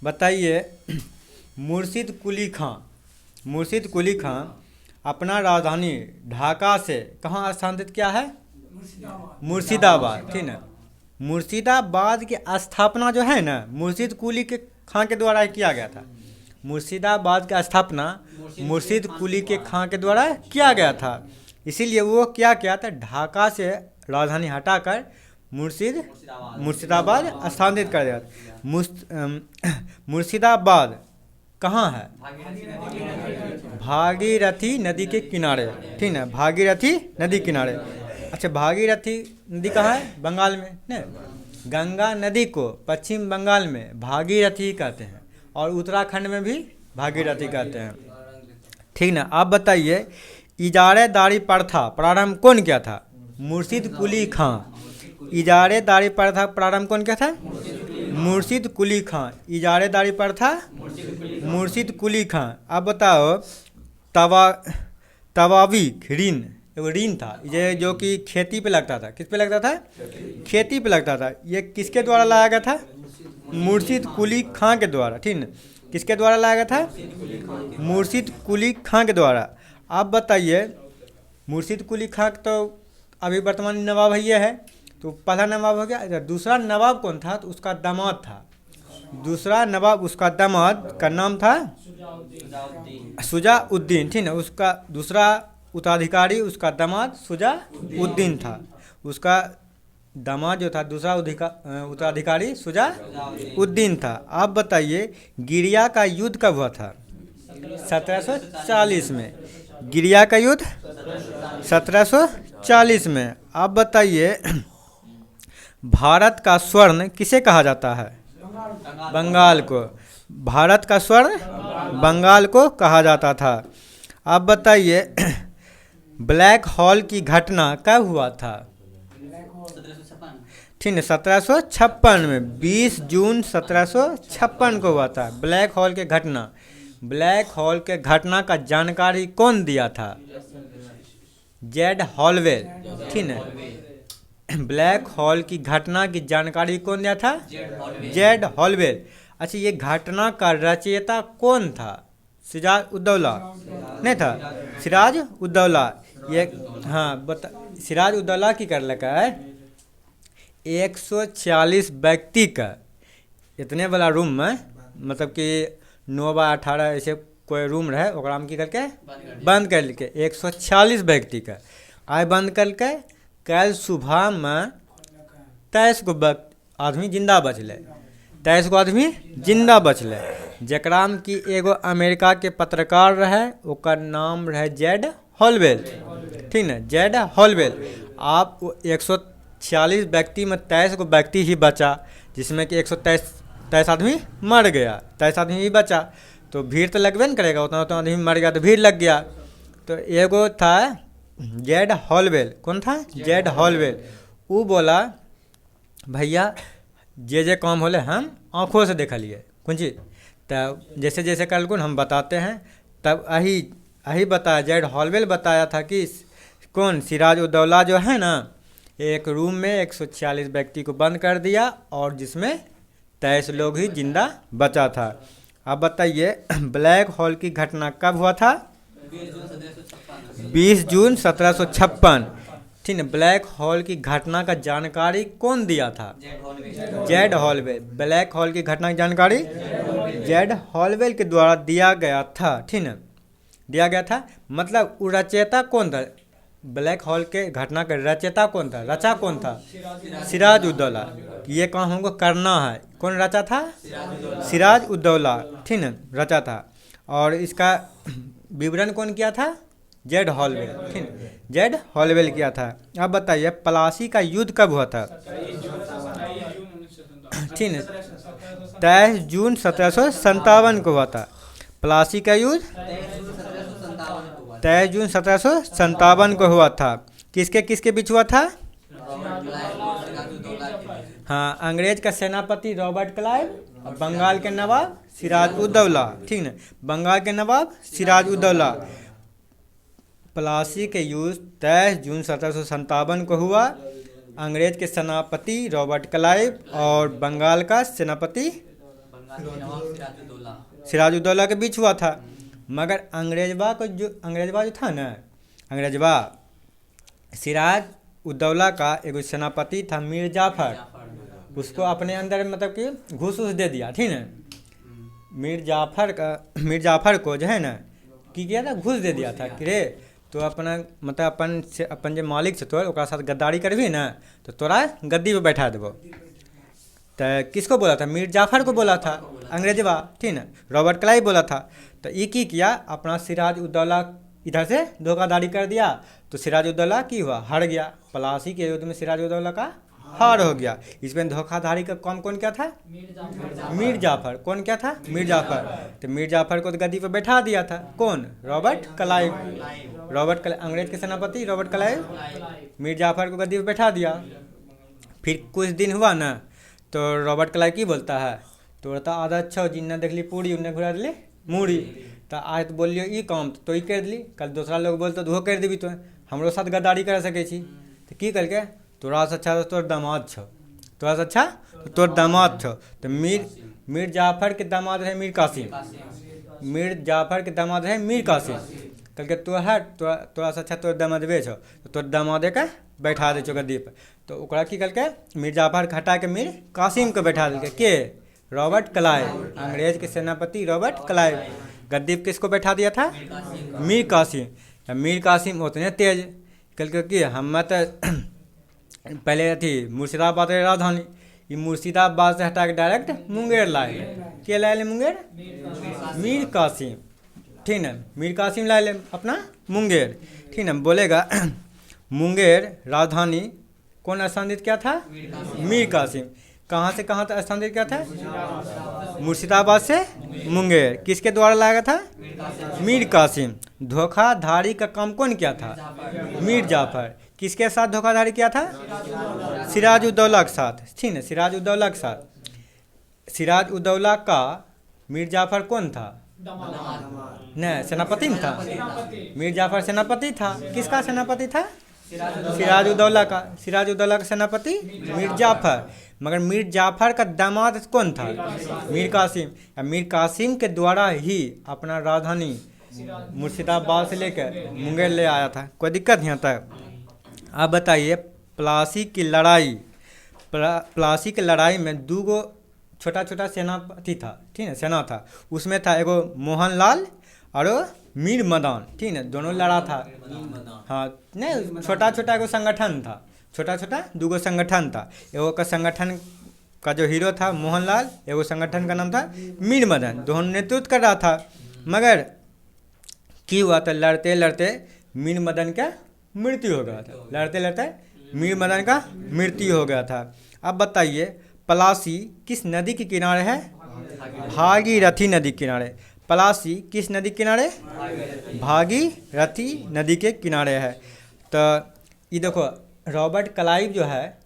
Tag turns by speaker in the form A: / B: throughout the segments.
A: बताइए मुर्शिद कुली खां अपना राजधानी ढाका से कहाँ स्थानांतरित किया है? मुर्शिदाबाद। ठीक ना। मुर्शिदाबाद की स्थापना जो है ना मुर्शिद कुली के खां के द्वारा किया गया था। मुर्शिदाबाद की स्थापना मुर्शिद कुली के खां के द्वारा किया गया था। इसीलिए वो क्या किया था, ढाका से राजधानी हटाकर मुर्शिदाबाद स्थानांतरित कर दिया। मुर्शिदाबाद कहाँ है? भागीरथी नदी के किनारे। ठीक है, भागीरथी नदी किनारे। अच्छा, भागीरथी नदी कहाँ है? बंगाल में न। गंगा नदी को पश्चिम बंगाल में भागीरथी कहते हैं और उत्तराखंड में भी भागीरथी कहते हैं। ठीक ना। आप बताइए इजारेदारी प्रथा प्रारंभ कौन किया था? मुर्शिद कुली खां। इजारेदारी प्रथा प्रारंभ कौन किया था? मुर्शिद कुली खां। इजारेदारी प्रथा मुर्शिद कुली खां। अब बताओ तवावीक ऋण, वो ऋण था ये जो कि खेती पे लगता था। किस पे लगता था? खेती पे लगता था। ये किसके द्वारा लाया गया था? मुर्शिद कुली खां के द्वारा। ठीक है, किसके द्वारा लाया गया था? मुर्शिद कुली खां के द्वारा। आप बताइए मुर्शिद कुली खां तो अभी वर्तमान नवाब है ये है, तो पहला नवाब हो गया। दूसरा नवाब कौन था? तो उसका दामाद था। दूसरा नवाब उसका दामाद का नाम था शुजाउद्दीन। ठीक है, उसका दूसरा उत्तराधिकारी उसका दामाद शुजाउद्दीन था। उसका दामाद जो था दूसरा उत्तराधिकारी शुजाउद्दीन था। आप बताइए गिरिया का युद्ध कब हुआ था? 1740 में। गिरिया का युद्ध 1740 में। आप बताइए भारत का स्वर्ण किसे कहा जाता है? बंगाल को। भारत का स्वर्ण बंगाल को कहा जाता था। आप बताइए ब्लैक होल की घटना कब हुआ था? ठीक है, 1756 में। 20 जून 1756 को हुआ था ब्लैक होल के घटना। ब्लैक होल के घटना का जानकारी कौन दिया था? Z Holwell. ठीक है, ब्लैक होल की घटना की जानकारी कौन दिया था? Z Holwell. अच्छा, ये घटना का रचयिता कौन था? सिराज उद्दौला नहीं था? सिराज उद्दौला। ये हाँ सिराज उद्दौला की कर लगा है 146 व्यक्ति का इतने वाला रूम में, मतलब कि 9/18 ऐसे कोई रूम रहे ओकरा में की करके बंद कर के 146 व्यक्ति का आय बंद करके कल सुबह में 23 को आदमी जिंदा बचले। 23 को आदमी जिंदा बचले, जकरा में कि एगो अमेरिका के पत्रकार रहे, ओकर नाम रहे जेड हॉलवेल। ठीक ना, जेड हॉलवेल। आप 146 व्यक्ति में 23 को व्यक्ति ही बचा, जिसमें कि 123 आदमी मर गया, 23 आदमी ही बचा। तो भीड़ तो लगबे न करेगा, उतना उतना आदमी मर गया तो भीड़ लग गया। तो एगो था जेड हॉलवेल। कौन था? Z Holwell. वो बोला भैया जे काम होले हम आँखों से देखलिए कौन चीज, तब जैसे जैसे कल हम बताते हैं। तब यही बताया, जेड हॉलवेल बताया था कि कौन सिराज उद्दौला जो है ना, एक रूम में 146 व्यक्ति को बंद कर दिया और जिसमें 23 लोग ही जिंदा बचा था। अब बताइए ब्लैक होल की घटना कब हुआ था? 20 जून 1756। ठीक है, ब्लैक होल की घटना का जानकारी कौन दिया था? Z Holwell. ब्लैक होल की घटना की जानकारी जेड हॉलवेल के द्वारा दिया गया था। ठीक है, दिया गया था। मतलब वो रचयिता कौन था? ब्लैक होल के घटना का रचयिता कौन था? रचा कौन था? सिराज उद्दौला। ये काम हमको करना है। कौन रचा था? सिराज उद्दौला। ठीक है, रचा था। और इसका विवरण कौन किया था? Z Holwell. ठीक, जेड हॉलवेल किया था। अब बताइए प्लासी का युद्ध कब हुआ था? ठीक है, 23 जून 1757 को हुआ था प्लासी का युद्ध। 23 जून 1757 को हुआ था। किसके किसके बीच हुआ था? हाँ, अंग्रेज का सेनापति रॉबर्ट क्लाइव और बंगाल के नवाब सिराज उद्दौला। ठीक है, बंगाल के नवाब सिराज उद्दौला। प्लासी के युद्ध 23 जून 1757 को हुआ। अंग्रेज के सेनापति रॉबर्ट क्लाइव और बंगाल का सेनापति सिराजुद्दौला के बीच हुआ था। मगर अंग्रेजवा जो था ना, अंग्रेजवा सिराज उद्दौला का एगो सेनापति था मीर जाफर, उसको अपने अंदर मतलब कि घूस दे दिया, ठीक है। मीर जाफर को जो है ना की किया था, घूस दे दिया था कि रे तो अपना मतलब अपन जो मालिक से तोर ओकरा साथ गद्दारी करबी ना तो तोरा गद्दी पे बैठा देबो। तो किसको बोला था? मीर जाफर को बोला था अंग्रेजवा, ठीक ना। रॉबर्ट क्लाइव बोला था। तो ये की किया, अपना सिराज उद्दौला इधर से धोखाधड़ी कर दिया, तो सिराज उद्दौला की हुआ, हार गया। प्लासी के युद्ध में सिराज उद्दौला का हार हो गया। इसमें धोखाधड़ी का काम कौन क्या था? मीर जाफर। कौन क्या था? मीर जाफर। तो मीर जाफर को तो गद्दी पर बैठा दिया था कौन? Robert Clive. अंग्रेज के सेनापति रॉबर्ट क्लाइव मीर जाफर को गद्दी पर बैठा दिया। फिर कुछ दिन हुआ ना तो रॉबर्ट क्लाइव की बोलता है, तो आधा अच्छा जिन्ना देखली पूरी उन्ने घुरा दिली मूड़ी। तो आज तो बोलियो ई काम तो ही कर दिली, कल दूसरा लोग बोलते तो वो कर देवी, तो हमरो साथ गद्दारी कर सके छी। तो की करके तोरा से अच्छा तो तोर दामाद छो, तोरा से अच्छा तो तोर दामाद छो। तो मीर जाफर के दामाद रहे मीर कासिम। मीर जाफर के दामाद रहे मीर कासिम। कल के तोरा से अच्छा तोर दामादवे छो, तो तोर दामादे के बैठा दे छो गद्दी पर। तो ओकरा की करके मीर जाफर के हटा के मीर कासिम को बैठा दिलके के? Robert Clive. अंग्रेज के सेनापति रॉबर्ट क्लाइव गद्दी पर किसको बैठा दिया था? मीर कासिम। मीर कासिम उतने तेज कल के कि हम तो पहले थी मुर्शिदाबाद राजधानी, ये मुर्शिदाबाद से हटा के डायरेक्ट मुंगेर लाए। के लाए ले मुंगेर? मीर कासिम, ठीक ना। मीर कासिम लाए ले अपना मुंगेर, ठीक ना। बोलेगा मुंगेर राजधानी कौन स्थानित किया था? मीर कासिम। कहाँ से कहाँ तक स्थानांतरित किया था? मुर्शिदाबाद से मुंगेर। किसके द्वारा लाया था? मीर कासिम। धोखाधड़ी का काम कौन किया था? मीर जाफर। किसके साथ धोखाधड़ी किया था? सिराज उद्दौला के साथ, ठीक है। सिराज उद्दौला के साथ। सिराज उद्दौला का मीर जाफर कौन था? नहीं, सेनापति में था। मीर जाफर सेनापति था। किसका सेनापति था? सिराज उद्दौला का। सिराज उद्दौला का सेनापति मीर जाफर। मगर मीर जाफर का दामाद कौन था? मीर कासिम। मीर कासिम के द्वारा ही अपना राजधानी मुर्शिदाबाद से लेकर मुंगेर ले आया था। कोई दिक्कत यहाँ तक? आप बताइए, प्लासी की लड़ाई में दूगो छोटा छोटा सेनापति था, ठीक है, सेना था। उसमें था एगो मोहनलाल और मीर मदान, ठीक है। दोनों लड़ा था। हाँ, नहीं, छोटा छोटा एगो संगठन था, छोटा छोटा दूगो संगठन था। एगो का संगठन का जो हीरो था मोहनलाल, एगो संगठन का नाम था मीर मदन। दोनों नेतृत्व कर रहा था। मगर की हुआ था, लड़ते लड़ते मीर मदन का मृत्यु हो गया था। लड़ते लड़ते मीर मदन का मृत्यु हो गया था। अब बताइए, पलासी किस नदी के किनारे है? भागीरथी नदी के किनारे। पलासी किस नदी के किनारे? भागीरथी नदी के किनारे है। तो ये देखो, रॉबर्ट क्लाइव जो है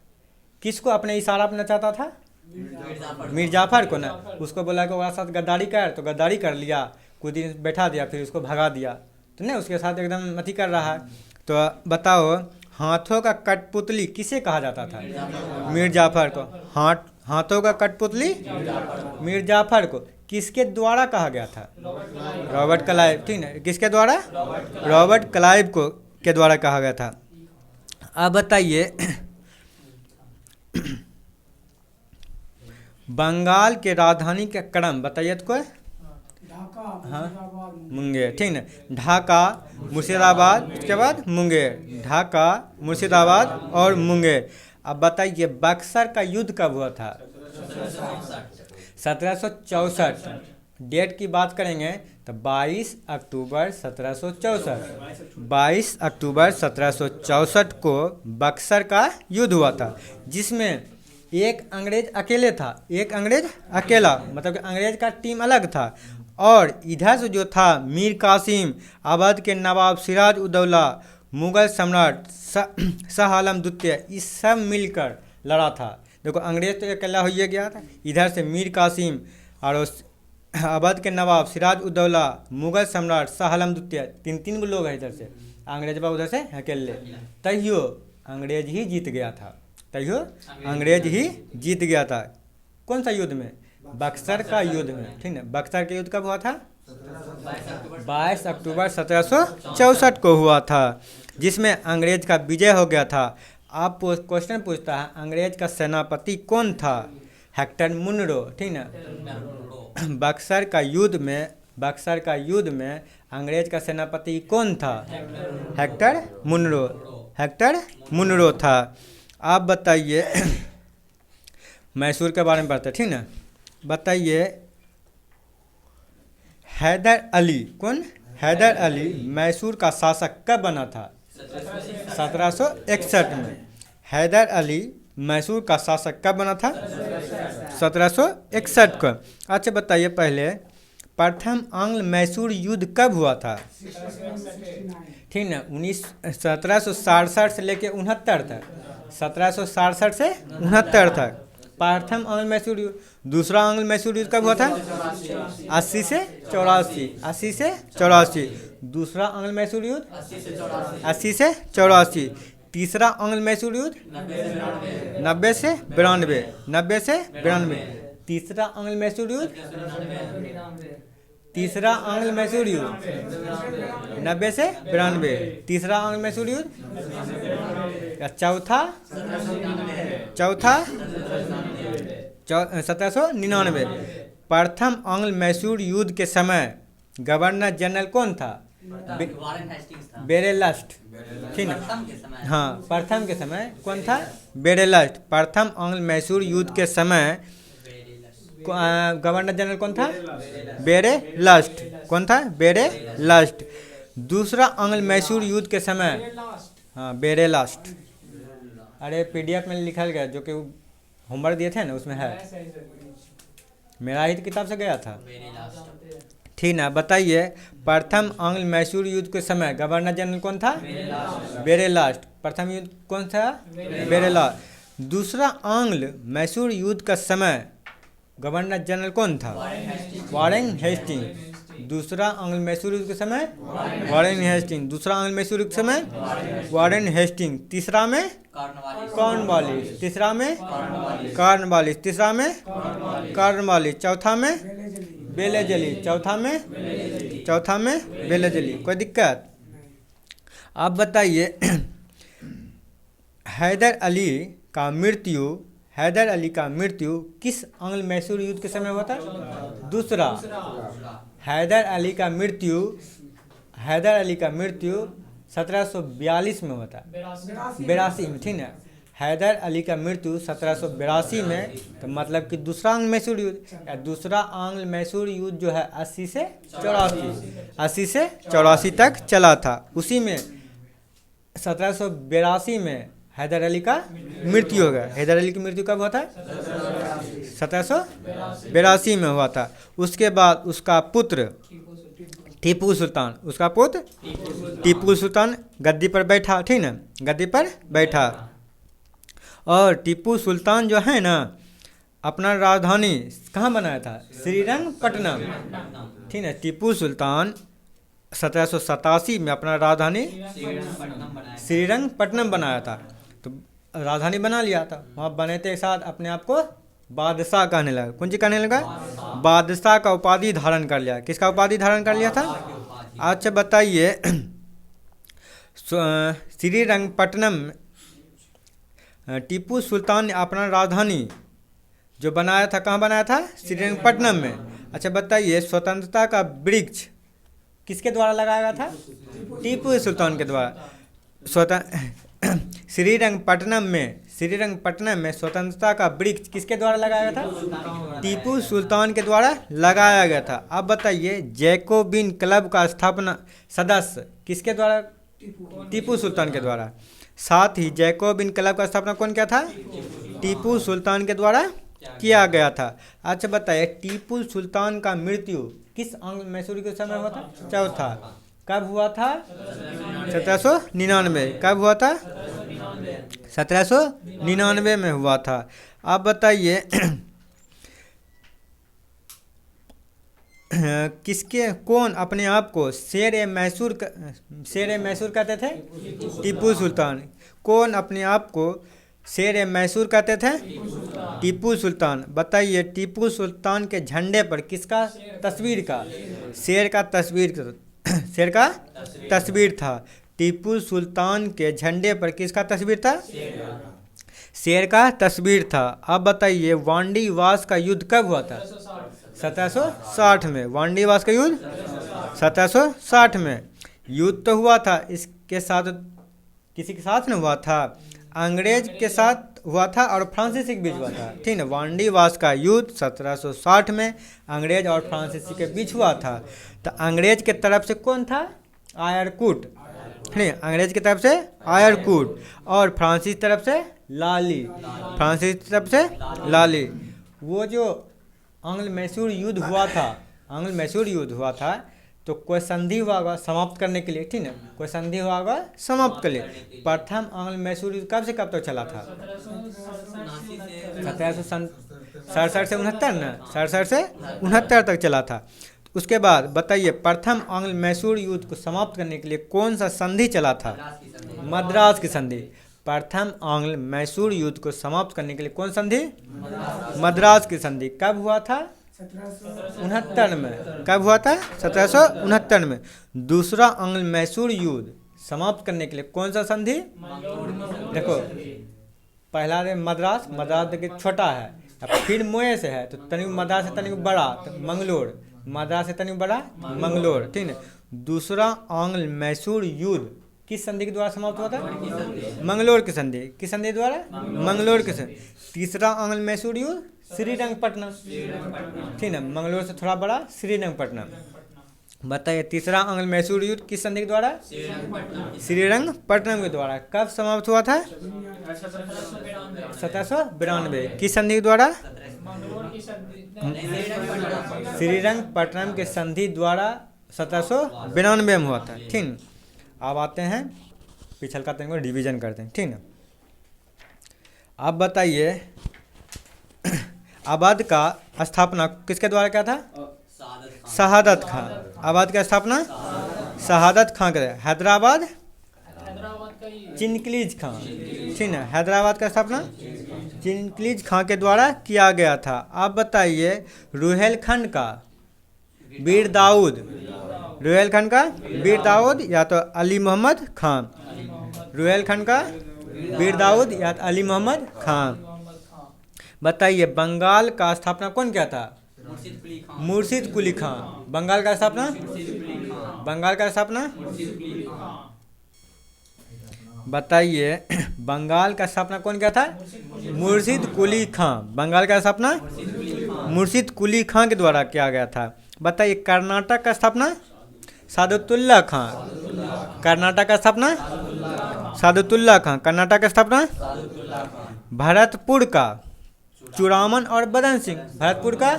A: किसको अपने इशारा अपना चाहता था? मीर जाफर को ना। उसको बोला कि उसके साथ गद्दारी कर, तो गद्दारी कर लिया, कुछ दिन बैठा दिया, फिर उसको भगा दिया। तो नहीं, उसके साथ एकदम अथी कर रहा है। तो बताओ, हाथों का कठपुतली किसे कहा जाता था? मीर जाफर को। हाथों का कठपुतली मीर जाफर को किसके द्वारा कहा गया था? रॉबर्ट क्लाइव, ठीक है। किसके द्वारा? रॉबर्ट क्लाइव को के द्वारा कहा गया था। अब बताइए, बंगाल के राजधानी का क्रम बताइए तो कोई? हाँ, मुंगेर, ठीक ना। ढाका, मुर्शिदाबाद, उसके बाद मुंगेर। ढाका, मुर्शिदाबाद और मुंगेर। अब बताइए, बक्सर का युद्ध कब हुआ था? 1764। डेट की बात करेंगे तो 22 अक्टूबर 1764। 22 अक्टूबर 1764 को बक्सर का युद्ध हुआ था, जिसमें एक अंग्रेज अकेले था। एक अंग्रेज अकेला, मतलब कि अंग्रेज का टीम अलग था। और इधर से जो था मीर कासिम, अवध के नवाब सिराज उद्दौला, मुगल सम्राट शाह आलम द्वितीय, इस सब मिलकर लड़ा था। देखो, अंग्रेज तो अकेला हो ही गया था। इधर से मीर कासिम और अवध के नवाब सिराज उद्दौला, मुगल सम्राट शाह आलम द्वितीय, तीन गो लोग हैं इधर से। अंग्रेजबा उधर से अकेले। तैयो अंग्रेज ही जीत गया था। तैयो अंग्रेज ही जीत गया था। कौन सा युद्ध में? बक्सर का युद्ध में, ठीक है। बक्सर का युद्ध कब हुआ था? 22 अक्टूबर 1764 को हुआ था, जिसमें अंग्रेज का विजय हो गया था। आप क्वेश्चन पूछता है अंग्रेज का सेनापति कौन था? हेक्टर मुनरो, ठीक ना। बक्सर का युद्ध में अंग्रेज का सेनापति कौन था? हेक्टर मुनरो था। आप बताइए मैसूर के बारे में पढ़ते, ठीक ना। बताइए हैदर अली, कौन? हैदर अली मैसूर का शासक कब बना था? 1761 में। हैदर अली मैसूर का शासक कब बना था? 1761 को। अच्छा बताइए पहले प्रथम आंग्ल मैसूर युद्ध कब हुआ था? ठीक ना, 1767 से लेके 69 तक। 1767 से 69 तक प्रथम आंग्ल मैसूर युद्ध। दूसरा आंग्ल मैसूर युद्ध कब हुआ था? 80 से 84। दूसरा आंग्ल मैसूर युद्ध 80 से 84। तीसरा आंग्ल मैसूर युद्ध 90 से 92। तीसरा आंग्ल मैसूर युद्ध 90 से 92। तीसरा आंग्ल मैसूर युद्ध। चौथा 1799। प्रथम आंग्ल मैसूर युद्ध के समय गवर्नर जनरल कौन था? बेरेलास्ट, ठीक ना। हाँ, प्रथम के समय कौन था? बेरेलास्ट। प्रथम आंग्ल मैसूर युद्ध के समय गवर्नर जनरल कौन था? बेरेलास्ट। कौन था? बेरेलास्ट। दूसरा आंग्ल मैसूर युद्ध के समय, हाँ, बेरेलास्ट। अरे पीडीएफ में लिखा गया, जो कि होमवर्क दिए थे ना उसमें है, मेरा ही किताब से गया था, ठीक ना। बताइए प्रथम आंग्ल मैसूर युद्ध के समय गवर्नर जनरल कौन था? बेरेलास्ट। प्रथम युद्ध कौन था? बेरेलास्ट। दूसरा आंग्ल मैसूर युद्ध का समय गवर्नर जनरल कौन था? Warren Hasting. दूसरा आंग्ल मैसूर युद्ध के समय वारेन हेस्टिंग। दूसरा आंग्ल मैसूर युद्ध के समय वारेन हेस्टिंग। तीसरा में कॉर्नवालिस। तीसरा में कॉर्नवालिस। तीसरा में कॉर्नवालिस। चौथा में बेलेजली। चौथा में बेलेजली। कोई दिक्कत? आप बताइए हैदर अली का मृत्यु किस आंग्ल मैसूर युद्ध के समय हुआ था? दूसरा। हैदर अली का मृत्यु 1742 में हुआ था। 82 में, ठीक है। हैदर अली का मृत्यु 1782 में, तो मतलब कि दूसरा आंग्ल मैसूर युद्ध। या दूसरा आंग्ल मैसूर युद्ध जो है 80 से 84 तक चला था। उसी में 1782 में हैदर अली का मृत्यु हो गया। हैदर अली की मृत्यु कब हुआ था? 1782 में हुआ था। उसके बाद उसका पुत्र टीपू सुल्तान गद्दी पर बैठा, ठीक ना, गद्दी पर बैठा। और टीपू सुल्तान जो है ना, अपना राजधानी कहाँ बनाया था? श्रीरंगपट्टनम, ठीक है। टीपू सुल्तान 1787 में अपना राजधानी श्रीरंगपट्टनम बनाया था। तो राजधानी बना लिया था, वहाँ बनते साथ अपने आप को बादशाह कहने लगा। कौन सी कहने लगा? बादशाह का उपाधि धारण कर लिया। किसका उपाधि धारण कर लिया था? अच्छा बताइए श्रीरंगपट्टनम टीपू सुल्तान ने अपना राजधानी जो बनाया था, कहाँ बनाया था? श्रीरंगपट्टनम में। अच्छा बताइए स्वतंत्रता का वृक्ष किसके द्वारा लगाया गया था? टीपू सुल्तान के द्वारा। श्रीरंगपट्टनम में स्वतंत्रता का वृक्ष किसके द्वारा लगाया गया था? टीपू सुल्तान के द्वारा लगाया गया था। अब बताइए जैकोबिन क्लब का स्थापना सदस्य किसके द्वारा? टीपू सुल्तान के द्वारा। साथ ही जैकोबिन क्लब का स्थापना कौन किया था? टीपू सुल्तान के द्वारा किया गया था। अच्छा बताइए टीपू सुल्तान का मृत्यु किस आंग्ल मैसूर के समय हुआ था? चौथा। कब हुआ था? 1799। कब हुआ था? 1799 में हुआ था। आप बताइए कौन अपने आप को शेर मैसूर कहते थे? टीपू सुल्तान। कौन अपने आप को शेर ए मैसूर कहते थे टीपू सुल्तान। बताइए टीपू सुल्तान के झंडे पर किसका तस्वीर का? शेर का तस्वीर शेर का तस्वीर था। टीपू सुल्तान के झंडे पर किसका तस्वीर था? शेर का तस्वीर था। अब बताइए वांडीवास का युद्ध कब हुआ था? 1760 में। वांडीवास का युद्ध 1760 में युद्ध तो हुआ था। इसके साथ किसी के साथ न हुआ था? अंग्रेज के साथ हुआ था और फ्रांसीसी के बीच हुआ था। ठीक है, वांडीवास का युद्ध 1760 में अंग्रेज और फ्रांसीसी के बीच हुआ था। तो अंग्रेज के तरफ से कौन था? आयरकूट। नहीं, अंग्रेज की तरफ से आयरकूट और फ्रांसीसी तरफ से लाली। फ्रांसीसी तरफ से लाली। वो जो आंग्ल मैसूर युद्ध हुआ था, आंग्ल मैसूर युद्ध हुआ था, तो कोई संधि हुआ होगा समाप्त करने के लिए। ठीक है, कोई संधि हुआ होगा समाप्त के लिए। प्रथम आंग्ल मैसूर युद्ध कब से कब तक चला था? 1767 से 69 ना, 67 से 69 तक चला था। उसके बाद बताइए प्रथम आंग्ल मैसूर युद्ध को समाप्त करने के लिए कौन सा संधि चला था? मद्रास की संधि। प्रथम आंग्ल मैसूर युद्ध को समाप्त करने के लिए कौन संधि? मद्रास की संधि। कब हुआ था? 1769 में। कब हुआ था? 1769 में। दूसरा आंग्ल मैसूर युद्ध समाप्त करने के लिए कौन सा संधि? देखो, पहला मद्रास, मद्रास देखिए छोटा है, फिर मोए से है तो तनिक मद्रास से तनिक बड़ा तो मंगलोर, मद्रास से तनिक बड़ा मंगलोर। ठीक है, दूसरा आंग्ल मैसूर युद्ध किस संधि के द्वारा समाप्त हुआ था? मंगलोर की संधि। किस संधि द्वारा? मंगलोर की संधि। तीसरा आंग्ल मैसूर युद्ध श्रीरंगपट्टनम। ठीक है, मंगलोर से थोड़ा बड़ा श्रीरंगपट्टनम। बताइए तीसरा आंग्ल मैसूर युद्ध किस संधि के द्वारा? श्रीरंगपट्टनम के द्वारा। कब समाप्त हुआ था? 1792। किस संधि के द्वारा? श्रीरंगपट्टनम के संधि द्वारा 1792 में हुआ था। ठीक, अब आते हैं पिछल का तनिक डिवीजन करते हैं। ठीक है, अब बताइए अवध का स्थापना किसके द्वारा क्या था? शहादत खां। अवध का स्थापना शहादत खां के। हैदराबाद चिनकलीज खां। ठीक है, हैदराबाद का स्थापना चिनकलीज खां के द्वारा किया गया था। अब बताइए रुहेलखंड का वीर दाऊद। रुहेलखंड का वीर दाऊद या तो अली मोहम्मद खां। रुहेलखंड का वीर दाऊद या तो अली मोहम्मद खां। बताइए बंगाल का स्थापना कौन किया था? मुर्शिद कुली खां। बंगाल का स्थापना? बंगाल का स्थापना? बताइए बंगाल का स्थापना कौन किया था? मुर्शिद कुली खां। बंगाल का स्थापना मुर्शिद कुली खां के द्वारा किया गया था। बताइए कर्नाटक का स्थापना? सादतुल्ला खां। कर्नाटक का स्थापना सादतुल्ला खां। कर्नाटक का स्थापना भरतपुर का चूड़ामन और बदन सिंह। भरतपुर का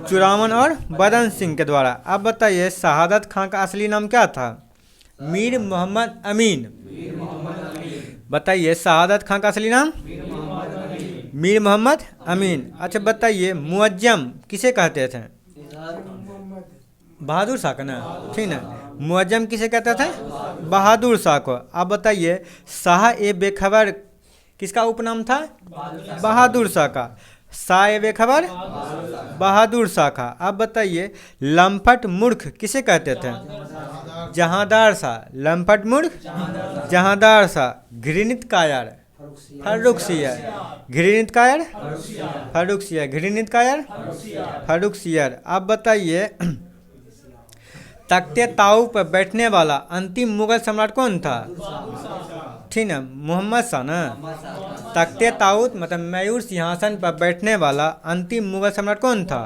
A: चूड़ामन और बदन सिंह के द्वारा। अब बताइए शहादत खां का असली नाम क्या था? मीर मोहम्मद अमीन। बताइए शहादत खां का असली नाम? मीर मोहम्मद अमीन। अच्छा बताइए मुअज्जम किसे कहते थे? बहादुर शाह का ना। ठीक ना, मुअज्जम किसे कहते थे? बहादुर शाह को। अब बताइए शाह ए बेखबर किसका उपनाम था? बहादुर शाह का। शाह ए बेखबर बहादुर शाह का। अब बताइए लंपट मूर्ख किसे कहते थे? जहांदार शाह। लंपट मूर्ख जहांदार शाह। घृणित कायर फर्रुखसियर। घृणित कायर फर्रुखसियर। घृणित कायर फर्रुखसियर। अब बताइए तख्ते ताऊ पर बैठने वाला अंतिम मुगल सम्राट कौन था? ठीक है, मोहम्मद शाह ना। तख्ते ताऊत मतलब मयूर सिंहासन पर बैठने वाला अंतिम मुगल सम्राट कौन था?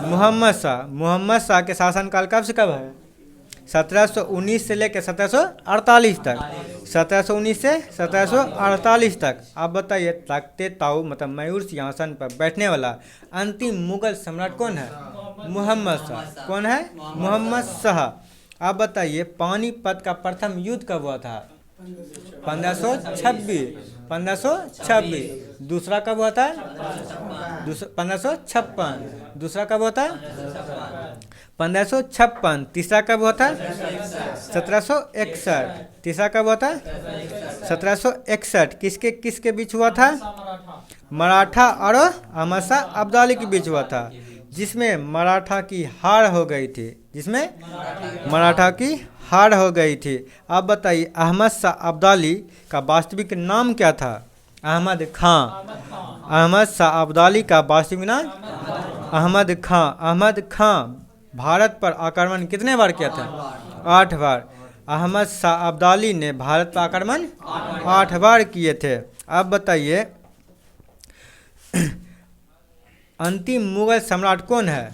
A: मोहम्मद शाह। मोहम्मद शाह के शासनकाल कब से कब है? 1719 से लेकर 1748 तक। 1719 से 1748 तक। आप बताइए तख्ते ताऊ मतलब मयूर सिंहासन पर बैठने वाला अंतिम मुगल सम्राट कौन है? मोहम्मद शाह। कौन है? मोहम्मद शाह। आप बताइए पानीपत का प्रथम युद्ध कब हुआ था? 1526। 1526। दूसरा कब हुआ था? 1556। दूसरा कब हुआ था? 1556। तीसरा कब हुआ था? 1761। तीसरा कब हुआ था? 1761। किसके किसके बीच हुआ था? मराठा और अहमद शाह अब्दाली के बीच हुआ था, जिसमें मराठा की हार हो गई थी। जिसमें मराठा की हार हो गई थी। अब बताइए अहमद शाह अब्दाली का वास्तविक नाम क्या था? अहमद खां। अहमद शाह अब्दाली का वास्तविक नाम अहमद खां। अहमद खां भारत पर आक्रमण कितने बार किया था? 8 बार। अहमद शाह अब्दाली ने भारत पर आक्रमण 8 बार किए थे। अब बताइए अंतिम मुगल सम्राट कौन है?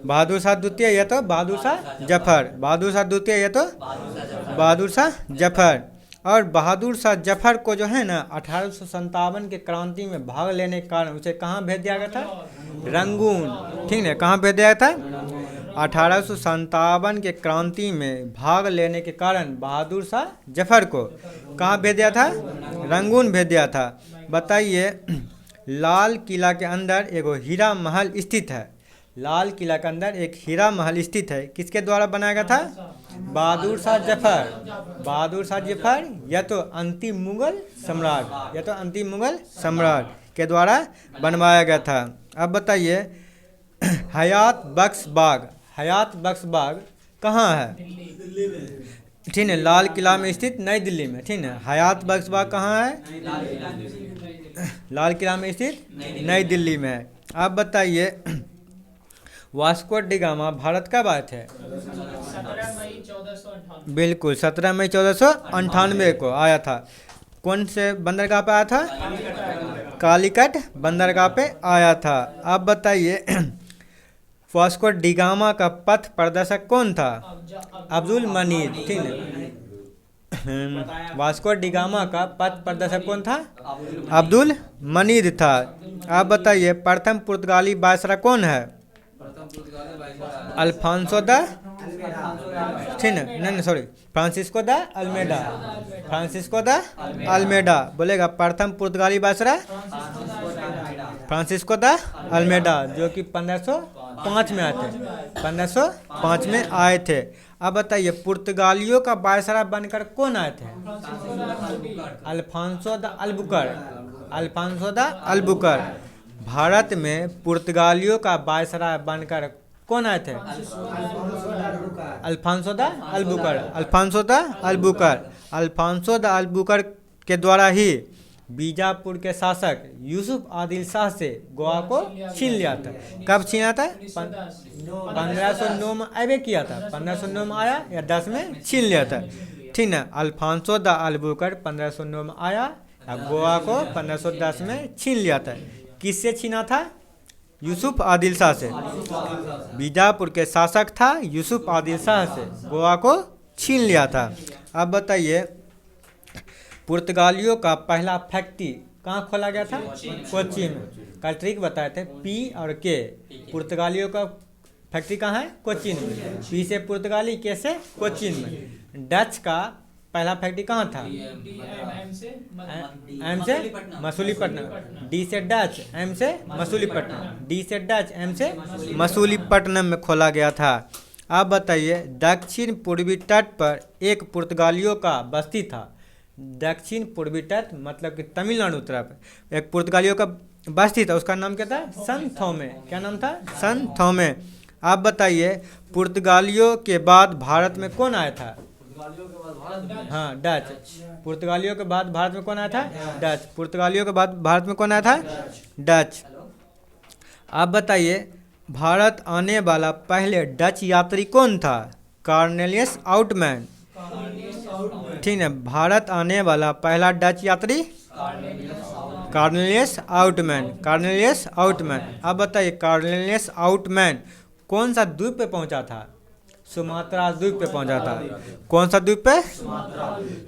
A: बहादुर शाह द्वितीय या तो बहादुर शाह जफर। बहादुर शाह द्वितीय या तो बहादुर शाह जफर। और बहादुर शाह जफर को जो है ना 1857 के क्रांति में भाग लेने के कारण उसे कहाँ भेज दिया गया था? रंगून। ठीक है, कहाँ भेज दिया गया था? 1857 के क्रांति में भाग लेने के कारण बहादुर शाह जफर को कहाँ भेज दिया था? रंगून भेज दिया था। बताइए लाल किला के अंदर एगो हीरा महल स्थित है। लाल किला के अंदर एक हीरा महल स्थित है, किसके द्वारा बनाया गया था? बहादुर शाह जफर। बहादुर शाह जफर या तो अंतिम मुगल सम्राट या तो अंतिम मुगल सम्राट के द्वारा बनवाया गया था। अब बताइए हयात बख्श बाग। हयात बख्श बाग कहाँ है? ठीक है, लाल किला में स्थित नई दिल्ली में। ठीक है, हयात बख्श बाग कहाँ है? लाल किला में स्थित नई दिल्ली में है। आप बताइए वास्को डी गामा भारत कब आए थे?
B: 17 मई 1498।
A: बिल्कुल 17 मई 1498 को आया था। कौन से बंदरगाह पे आया था? कालीकट बंदरगाह पे आया था। आप बताइए वास्को डी गामा का पथ प्रदर्शक कौन था? अब्दुल मनीर। ठीक है, वास्को डी गामा का पथ प्रदर्शक कौन था? अब्दुल मनीर था। आप बताइए प्रथम पुर्तगाली वायसराय कौन है? अल्फांसो द ठीक है, नहीं sorry, Francisco de Almeida. Francisco de Almeida बोलेगा प्रथम पुर्तगाली वायसराय फ्रांसिस्को द अल्मेडा, जो कि 1505 में आए थे। 1505 में आए थे। अब बताइए पुर्तगालियों का वायसराय बनकर कौन आए थे? Alfonso de Albuquerque. Alfonso de Albuquerque. Bharat में पुर्तगालियों का वायसराय बनकर कौन आए थे? Alfonso de Albuquerque. Alfonso de Albuquerque. Alfonso de Albuquerque के द्वारा ही बीजापुर के शासक यूसुफ आदिल शाह से गोवा को छीन लिया था। कब छीना था? 1509 में आवे किया था। 1509 में आया या 10 में छीन लिया था। ठीक है, अल्फांसो द अल्बुकर्क 1509 में आया, गोवा को 1510 में छीन लिया था। किससे छीना था? यूसुफ आदिल शाह से। बीजापुर के शासक था यूसुफ आदिल शाह से गोवा को छीन लिया था। अब बताइए पुर्तगालियों का पहला फैक्ट्री कहाँ खोला गया था? कोच्चि में। कल ट्रिक बताए थे पी और के। पुर्तगालियों का फैक्ट्री कहाँ है? कोच्चि में। पी से पुर्तगाली, के से कोच्चि में। डच का पहला फैक्ट्री कहाँ था? एम से मसूलीपट्टनम। डी से डच, एम से मसूलीपट्टनम। डी से डच, एम से मसूलीपट्टनम में खोला गया था। आप बताइए दक्षिण पूर्वी तट पर एक पुर्तगालियों का बस्ती था। दक्षिण पूर्वी तट मतलब कि तमिलनाडु तरफ एक पुर्तगालियों का बस्ती था, उसका नाम क्या था? सन थोमे। क्या नाम था? सन थोमे। आप बताइए पुर्तगालियों के बाद भारत में कौन आया था? हाँ, डच। पुर्तगालियों के बाद भारत में कौन आया था? डच। पुर्तगालियों के बाद भारत में कौन आया था? डच। आप बताइए भारत आने वाला पहले डच यात्री कौन था? कॉर्नेलियस आउटमैन। ठीक है, भारत आने वाला पहला डच यात्री कॉर्नेलियस आउटमैन। कॉर्नेलियस आउटमैन। अब बताइए कॉर्नेलियस आउटमैन कौन सा द्वीप पे पहुंचा था? सुमात्रा द्वीप पे पहुंचा था। कौन सा द्वीप पे?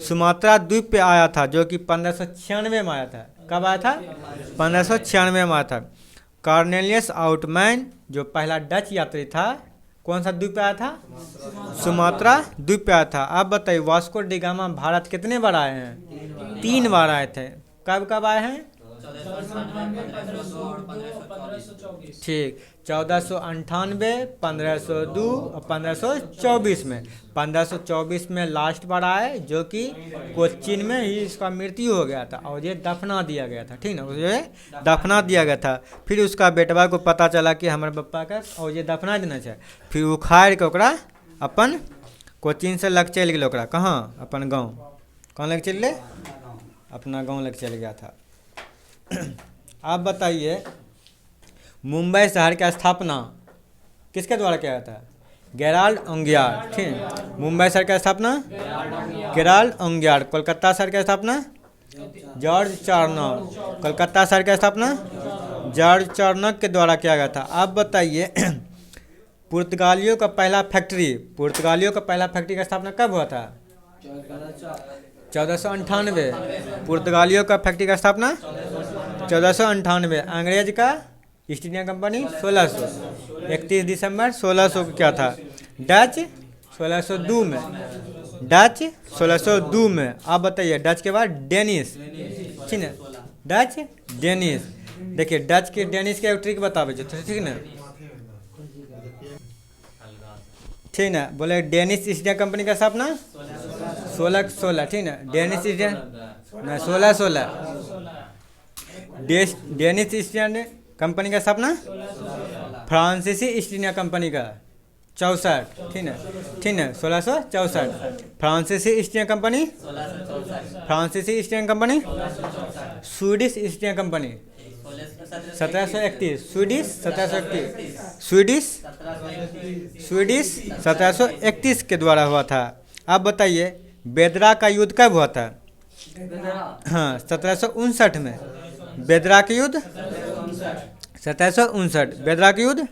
A: सुमात्रा द्वीप पे आया था, जो कि 1596 में आया था। कब आया था? 1596 में आया था। कॉर्नेलियस आउटमैन जो पहला डच यात्री था कौन सा द्वीप पे आया था? सुमात्रा द्वीप पे आया था। आप बताइए वास्को डी गामा भारत कितने बार आए हैं? 3 बार आए थे। कब कब आए हैं?
B: 1524
A: ठीक, 1498, 1502 और 1524 में। 1524 में लास्ट बार आए, जो कि कोच्चिन में ही इसका मृत्यु हो गया था और ये दफना दिया गया था। ठीक ना, उसे दफना दिया गया था। फिर उसका बेटवा को पता चला कि हमारे पप्पा का और ये दफना देना चाहिए, फिर उखाड़ के ओकरा अपन कोच्चिन से लग चल गए। ओकरा कहाँ? अपन गाँव। कहाँ लग चल गए? अपना गाँव लग चल गया था। आप बताइए मुंबई शहर की स्थापना किसके द्वारा किया गया था? गेराल्ड ओंगियार। ठीक, मुंबई शहर की स्थापना गेराल्ड ओंगियार। कोलकाता शहर की स्थापना जॉर्ज चार्नक। कोलकाता शहर की स्थापना जॉर्ज चार्नक के द्वारा किया गया था। आप बताइए पुर्तगालियों का पहला फैक्ट्री का स्थापना कब हुआ था? 1498। पुर्तगालियों का फैक्ट्री का स्थापना 1498। अंग्रेज का ईस्ट इंडिया कंपनी 1600। 31 दिसंबर 1600 को क्या था? डच 1602 में। डच 1602 में। आप बताइए डच के बाद डेनिस। ठीक है, डच डेनिस। देखिए डच के डेनिस के ट्रिक बतावे जो, ठीक ना? ठीक ना, बोले डेनिस ईस्ट इंडिया कंपनी का स्थापना 1616। ठीक ना, Danish East India 1616। Danish East India company का स्थापना फ्रांसीसी ईस्ट इंडिया कंपनी का 64। ठीक है, 1664। फ्रांसीसी ईस्ट इंडिया कंपनी, फ्रांसीसी east India company, Swedish east India company 1731। Swedish 1731 के द्वारा हुआ था। आप बताइए बेदरा का युद्ध कब हुआ था? हाँ, 1759 में। बेदरा के युद्ध 1759। बेदरा का युद्ध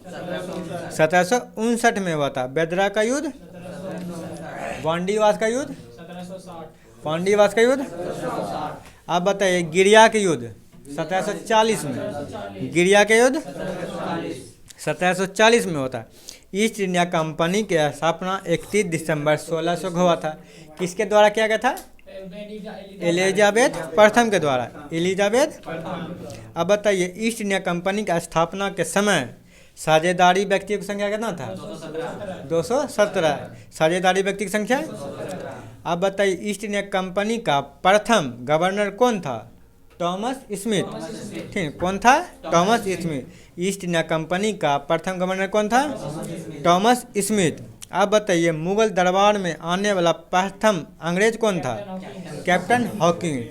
A: 1759 में हुआ था। बेदरा का युद्ध। वांडीवास का युद्ध
B: 1760।
A: आप बताइए गिरिया के युद्ध 1740 में। गिरिया के युद्ध 1740 में होता। ईस्ट इंडिया कंपनी की स्थापना 31 दिसंबर 1600 को हुआ था। किसके द्वारा किया गया था? एलिजाबेथ प्रथम के द्वारा। एलिजाबेथ। अब बताइए ईस्ट इंडिया कंपनी की स्थापना के समय साझेदारी व्यक्तियों की संख्या कितना था? 217। साझेदारी व्यक्ति की संख्या। अब बताइए ईस्ट इंडिया कंपनी का प्रथम गवर्नर कौन था? Thomas Smith. ठीक, कौन था? Thomas Smith. East India company का प्रथम गवर्नर कौन था? Thomas Smith. आप बताइए मुगल दरबार में आने वाला प्रथम अंग्रेज कौन था? Captain Hawking.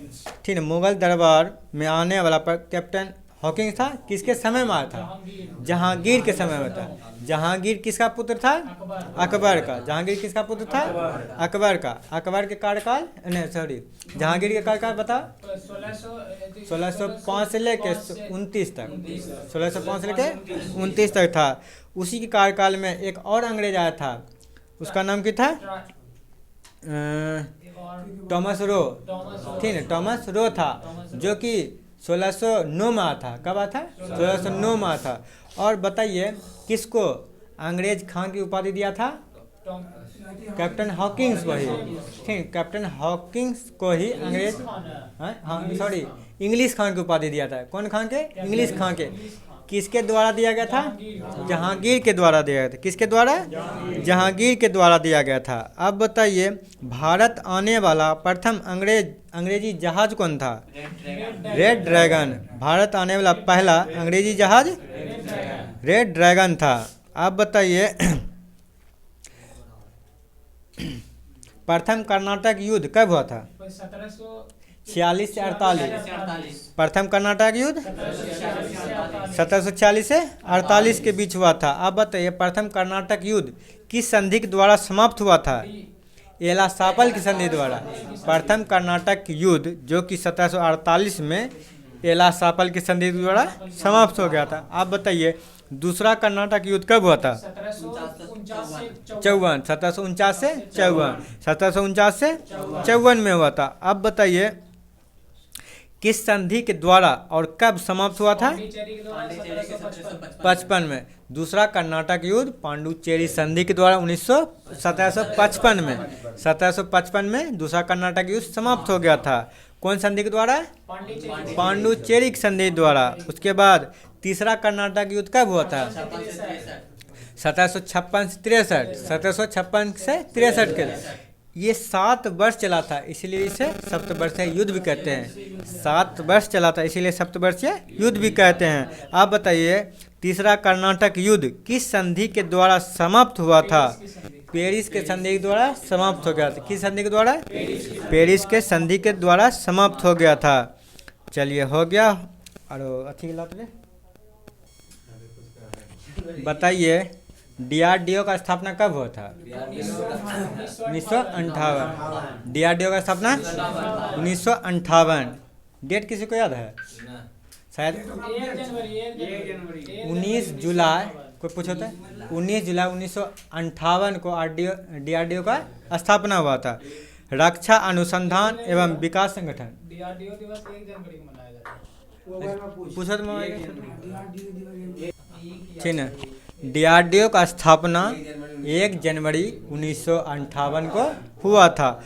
A: ठीक है, मुगल दरबार में आने वाला कैप्टन हॉकिंग था। किसके समय में आया था? जहांगीर के समय में था। जहांगीर किसका पुत्र था? अकबर का। जहांगीर किसका पुत्र था? अकबर का। अकबर के कार्यकाल नहीं सॉरी जहांगीर के कार्यकाल बता 1605 से लेकर 29 तक। 1605 से लेकर 29 तक था। उसी के कार्यकाल में एक और अंग्रेज आया था, उसका नाम क्या था? Thomas Roe. ठीक है, टॉमस रो था, जो कि 1609 में आया था। कब आया था? 1609 में आया था। और बताइए किसको अंग्रेज खान की उपाधि दिया था? कैप्टन हॉकिंग्स को ही। ठीक, कैप्टन हॉकिंग्स को ही अंग्रेज सॉरी इंग्लिश खान की उपाधि दिया था। कौन खान के? इंग्लिश खान के। किसके द्वारा दिया गया था? जहांगीर के द्वारा दिया गया था। किसके द्वारा? जहांगीर के द्वारा दिया गया था। अब बताइए भारत आने वाला प्रथम अंग्रेजी जहाज कौन था? Red dragon. भारत आने वाला पहला अंग्रेजी जहाज रेड ड्रैगन था। आप बताइए प्रथम कर्नाटक युद्ध कब हुआ था? 46 से 48। प्रथम कर्नाटक युद्ध 1746 से 48 के बीच हुआ था। आप बताइए प्रथम कर्नाटक युद्ध किस संधि के द्वारा समाप्त हुआ था? एला सापल की संधि द्वारा। प्रथम कर्नाटक युद्ध जो कि 1748 में एला सापल की संधि द्वारा समाप्त हो गया था। आप बताइए दूसरा कर्नाटक युद्ध कब हुआ था? 1749 से 54 में हुआ था। अब बताइए किस संधि के द्वारा और कब समाप्त हुआ था?
B: पांडिचेरी के द्वारा 1755।
A: 55 में। दूसरा कर्नाटक युद्ध पांडुचेरी संधि के द्वारा 1755 में 1755 में दूसरा कर्नाटक युद्ध समाप्त हो गया था। कौन संधि के द्वारा?
B: पांडिचेरी।
A: पांडुचेरी की संधि द्वारा। उसके बाद तीसरा कर्नाटक युद्ध कब हुआ था? 1756 से 63। 1756 से 63 के। ये 7 वर्ष चला था, इसलिए इसे सप्तवर्षीय युद्ध भी कहते हैं। 7 वर्ष चला था, इसीलिए सप्तवर्षीय युद्ध भी कहते हैं। आप बताइए तीसरा कर्नाटक युद्ध किस संधि के द्वारा समाप्त हुआ था? पेरिस के संधि के द्वारा समाप्त हो गया था। किस संधि के द्वारा? पेरिस के संधि के द्वारा समाप्त हो गया था। चलिए हो गया। और अच्छी बात है, बताइए DRDO का स्थापना कब हुआ था? 1958। DRDO का स्थापना 1958। डेट किसी को याद है? शायद 19 जुलाई। कोई पूछो तो 19 जुलाई 1958 को DRDO का स्थापना हुआ था। रक्षा अनुसंधान एवं विकास संगठन।
B: DRDO दिवस 1 जनवरी को मनाया जाता है।
A: पूछो तो ठीक है। DRDO का स्थापना 1 जनवरी 1958 को हुआ था।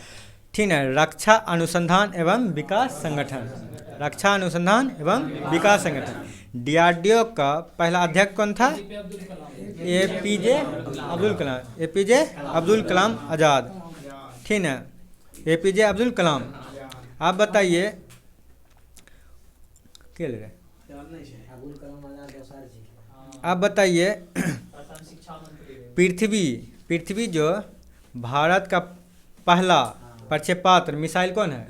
A: ठीक है। रक्षा अनुसंधान एवं विकास संगठन। रक्षा अनुसंधान एवं विकास संगठन। DRDO का पहला अध्यक्ष कौन था? APJ अब्दुल कलाम। APJ अब्दुल कलाम आज़ाद। ठीक है। APJ अब्दुल कलाम। आप बताइए क्या ले रहे? आप बताइए पृथ्वी जो भारत का पहला प्रक्षेपास्त्र मिसाइल कौन है?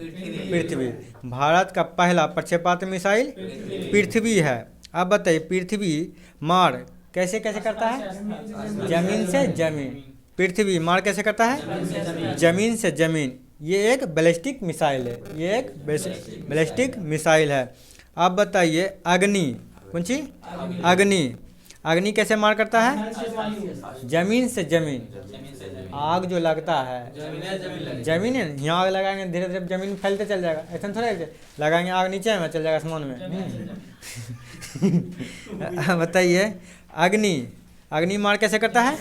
A: पृथ्वी। भारत का पहला प्रक्षेपास्त्र मिसाइल पृथ्वी है। आप बताइए पृथ्वी मार कैसे कैसे करता है? जमीन से जमीन। पृथ्वी मार कैसे करता है? जमीन से जमीन। ये एक बैलिस्टिक मिसाइल है। ये एक बैलिस्टिक मिसाइल है। आप बताइए अग्नि। कौन सी? अग्नि। अग्नि कैसे मार करता है? जमीन से जमीन। आग जो लगता है जमीन है, यहाँ आग लगाएंगे धीरे धीरे जमीन फैलते चल जाएगा। ऐसा थोड़ा है लगाएंगे आग नीचे में चल जाएगा आसमान में। बताइए अग्नि मार कैसे करता है?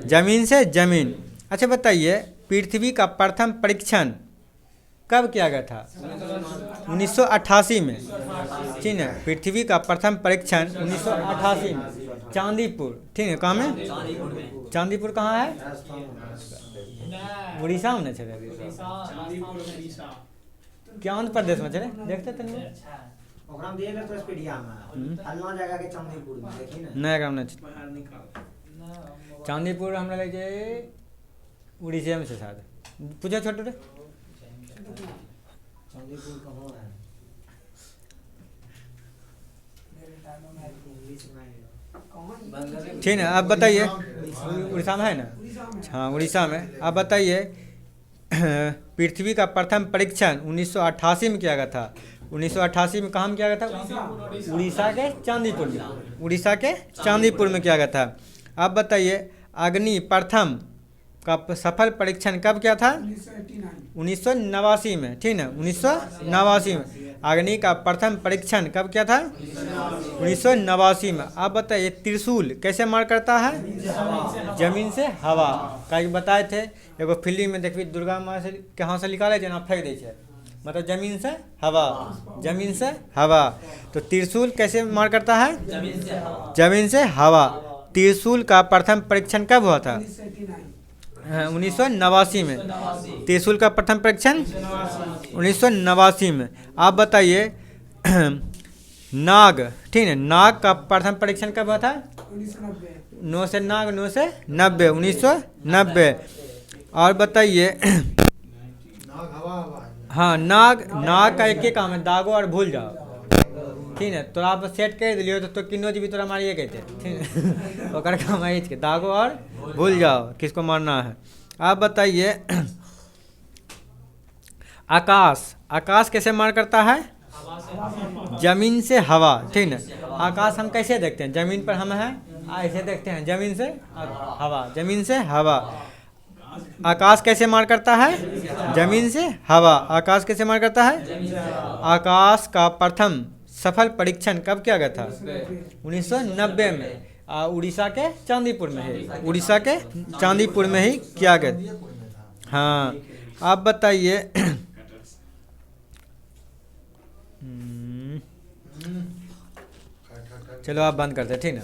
A: जमीन से जमीन। अच्छा बताइए पृथ्वी का प्रथम परीक्षण कब किया गया था? 1988 में। ठीक है। पृथ्वी का प्रथम परीक्षण 1988 में चांदीपुर। ठीक है। कहाँ में? चांदीपुर कहाँ है? उड़ीसा में चले। क्या आंध्र प्रदेश में चले? देखते तो नहीं। नहीं काम नहीं। चांदीपुर हमरा लगे जे उड़ीसा में से शायद। पूछो छोटे
C: चांदीपुर कहाँ है?
A: ठीक है। आप बताइए उड़ीसा में है ना? हाँ उड़ीसा में। आप बताइए पृथ्वी का प्रथम परीक्षण 1988 में किया गया था। 1988 में कहाँ में किया गया था? उड़ीसा के चांदीपुर में। उड़ीसा के चांदीपुर में किया गया था। आप बताइए अग्नि प्रथम का सफल परीक्षण कब किया था? 1989 में। ठीक है। 1989 में अग्नि का प्रथम परीक्षण कब किया था? 1989 में। आप बताइए त्रिशूल कैसे मार करता है? जमीन से हवा। कहीं बताए थे एगो फिल्म में देखिए दुर्गा माँ से कहाँ से निकाले जना फेंक दे छे, मतलब जमीन से हवा। जमीन से हवा। तो त्रिशूल कैसे मार करता है? जमीन से हवा। त्रिशूल का प्रथम परीक्षण कब हुआ था? 1989 में। त्रिशूल का प्रथम परीक्षण 1989 में। आप बताइए नाग। ठीक है। नाग का प्रथम परीक्षण कब हुआ था? 1990। और बताइए हाँ नाग का एक ही काम है, दागो और भूल जाओ। ठीक है। तो आप सेट कर दिलियो तो किन्नो जी भी तोरा मारिए कहते। ठीक है। ओकर काम है के दागो और भूल जाओ किसको मारना है। आप बताइए आकाश कैसे मार करता है? जमीन से हवा। ठीक है। आकाश हम कैसे देखते हैं? जमीन पर हम हैं ऐसे देखते हैं, जमीन से हवा। जमीन से हवा। आकाश कैसे मार करता है? जमीन से हवा। आकाश कैसे मार करता है? आकाश का प्रथम सफल परीक्षण कब किया गया था? 1990 में। उड़ीसा के चांदीपुर में है। उड़ीसा के चांदीपुर में ही किया गया। हाँ, आप बताइए। चलो आप बंद करते, ठीक ना।